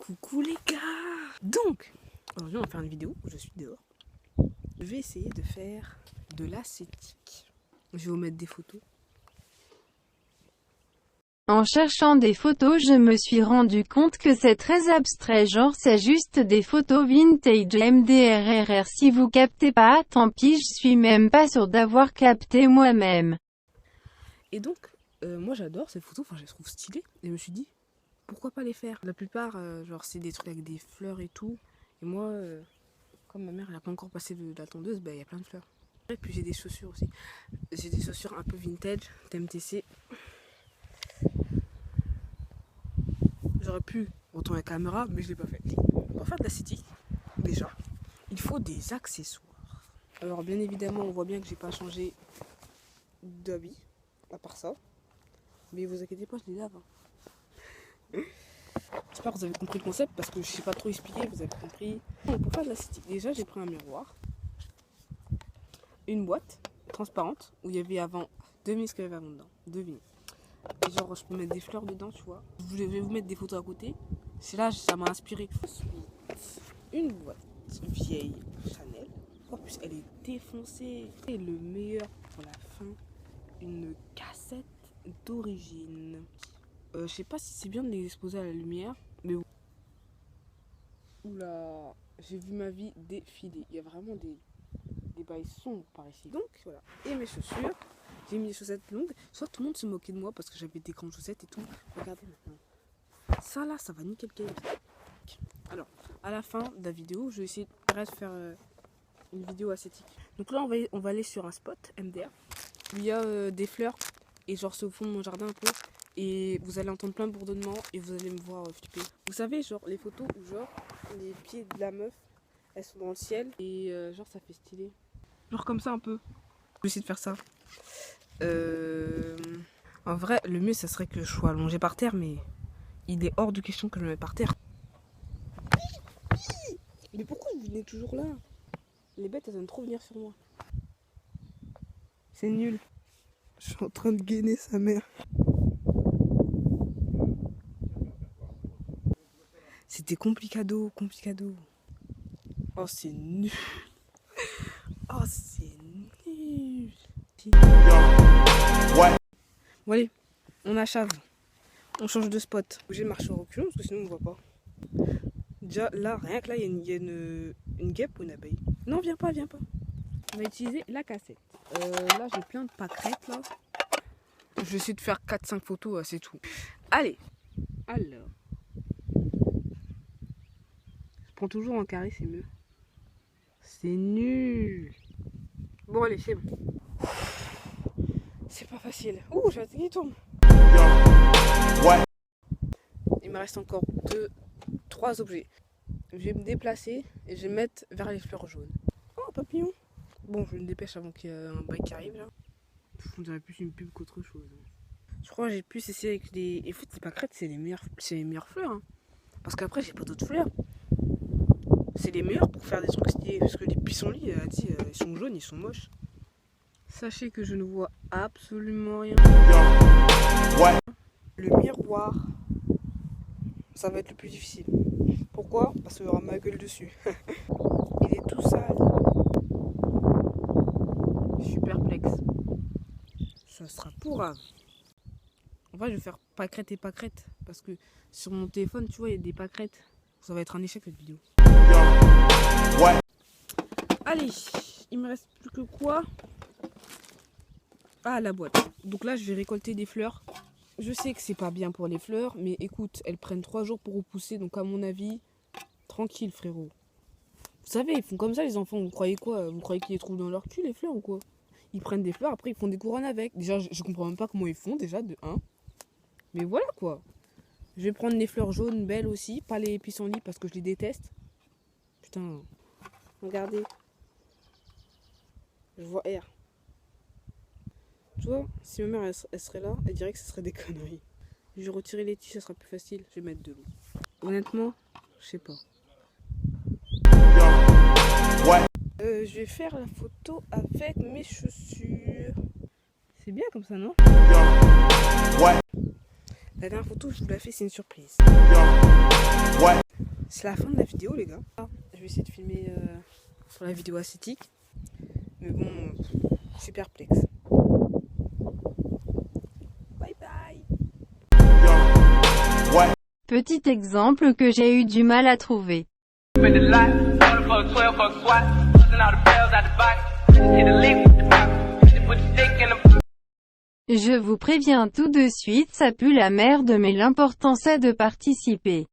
Coucou les gars. Donc, aujourd'hui on va faire une vidéo où je suis dehors. Je vais essayer de faire de l'asthétique. Je vais vous mettre des photos. En cherchant des photos, je me suis rendu compte que c'est très abstrait, genre c'est juste des photos vintage MDRRR. Si vous captez pas, tant pis, je suis même pas sûre d'avoir capté moi-même. Et donc, moi j'adore ces photos, enfin je les trouve stylées. Et je me suis dit, pourquoi pas les faire? La plupart, genre c'est des trucs avec des fleurs et tout. Et moi, comme ma mère elle a pas encore passé de la tondeuse, bah il y a plein de fleurs. Et puis j'ai des chaussures aussi. J'ai des chaussures un peu vintage, TMTC. J'aurais pu retourner la caméra, mais je l'ai pas fait. Pour faire de l'asthétique, déjà, il faut des accessoires. Alors bien évidemment, on voit bien que j'ai pas changé d'habit, à part ça. Mais vous inquiétez pas, je les lave. J'espère que vous avez compris le concept, parce que je sais pas trop expliquer, vous avez compris. Bon, pour faire de l'asthétique, déjà j'ai pris un miroir, une boîte transparente, où il y avait avant, devine ce qu'il y avait avant dedans, devine. Et genre je peux mettre des fleurs dedans, tu vois. Je vais vous mettre des photos à côté. C'est là, ça m'a inspiré. Ensuite, une boîte vieille Chanel. En plus, elle est défoncée. Et le meilleur pour la fin, une cassette d'origine. Je sais pas si c'est bien de les exposer à la lumière, mais oula, j'ai vu ma vie défiler. Il y a vraiment des bails sombres par ici. Donc voilà. Et mes chaussures. J'ai mis des chaussettes longues. Soit tout le monde se moquait de moi parce que j'avais des grandes chaussettes et tout. Regardez maintenant. Ça là, ça va nickel game. Alors, à la fin de la vidéo, je vais essayer de faire une vidéo esthétique. Donc là, on va aller sur un spot MDR où il y a des fleurs. Et genre, c'est au fond de mon jardin un peu. Et vous allez entendre plein de bourdonnements et vous allez me voir flipper. Vous savez, genre, les photos où genre, les pieds de la meuf, elles sont dans le ciel. Et genre, ça fait stylé. Genre comme ça un peu. Je vais essayer de faire ça. En vrai, le mieux, ça serait que je sois allongé par terre, mais il est hors de question que je me mette par terre. Mais pourquoi vous venez toujours là? Les bêtes, elles aiment trop venir sur moi. C'est nul. Je suis en train de gainer sa mère. C'était complicado. Oh, c'est nul. Oh, c'est nul. Ouais. Bon allez, on achève. On change de spot. J'ai marché au reculons parce que sinon on ne voit pas. Déjà là, rien que là, il y a une guêpe ou une abeille. Non, viens pas. On va utiliser la cassette. Là, j'ai plein de pâquerettes là. Je vais essayer de faire 4-5 photos, c'est tout. Allez, alors. Je prends toujours en carré, c'est mieux. C'est nul. Bon allez, c'est bon. C'est pas facile. Ouh, j'ai la tête qui tourne. Ouais. Il me reste encore 3 objets. Je vais me déplacer et je vais me mettre vers les fleurs jaunes. Oh, un papillon. Bon, je me dépêche avant qu'il y ait un bail qui arrive là. On dirait plus une pub qu'autre chose. Je crois que j'ai pu essayer avec les... Et foot, c'est pas crête, c'est les meilleures fleurs. Hein. Parce qu'après, j'ai pas d'autres fleurs. C'est les meilleurs pour faire des trucs stylés. Parce que les pissenlits, elle a dit, ils sont jaunes, ils sont moches. Sachez que je ne vois absolument rien. Ouais. Le miroir, ça va être le plus difficile. Pourquoi? Parce qu'il y aura ma gueule dessus. Il est tout sale. Je suis perplexe. Ça sera pourrave. En vrai, je vais faire pâquerette et pâquerette. Parce que sur mon téléphone, tu vois, il y a des pâquerettes. Ça va être un échec cette vidéo. Ouais. Allez, il me reste plus que quoi? Ah, la boîte. Donc là, je vais récolter des fleurs. Je sais que c'est pas bien pour les fleurs, mais écoute, elles prennent 3 jours pour repousser, donc à mon avis, tranquille frérot. Vous savez, ils font comme ça les enfants, vous croyez quoi? Vous croyez qu'ils les trouvent dans leur cul les fleurs ou quoi? Ils prennent des fleurs, après ils font des couronnes avec. Déjà, je comprends même pas comment ils font déjà, de 1. Mais voilà quoi. Je vais prendre les fleurs jaunes, belles aussi, pas les pissenlits parce que je les déteste. Putain, regardez. Je vois R. Tu vois, si ma mère elle serait là, elle dirait que ce serait des conneries. Je vais retirer les tiges, ça sera plus facile. Je vais mettre de l'eau. Honnêtement, je sais pas. Ouais. Je vais faire la photo avec mes chaussures. C'est bien comme ça, non? Ouais. La dernière photo, je vous l'ai fait, c'est une surprise. Ouais. c'est la fin de la vidéo, les gars. Je vais essayer de filmer pour la vidéo esthétique. Mais bon, je suis perplexe. Bye bye. Petit exemple que j'ai eu du mal à trouver. Je vous préviens tout de suite, ça pue la merde mais l'important c'est de participer.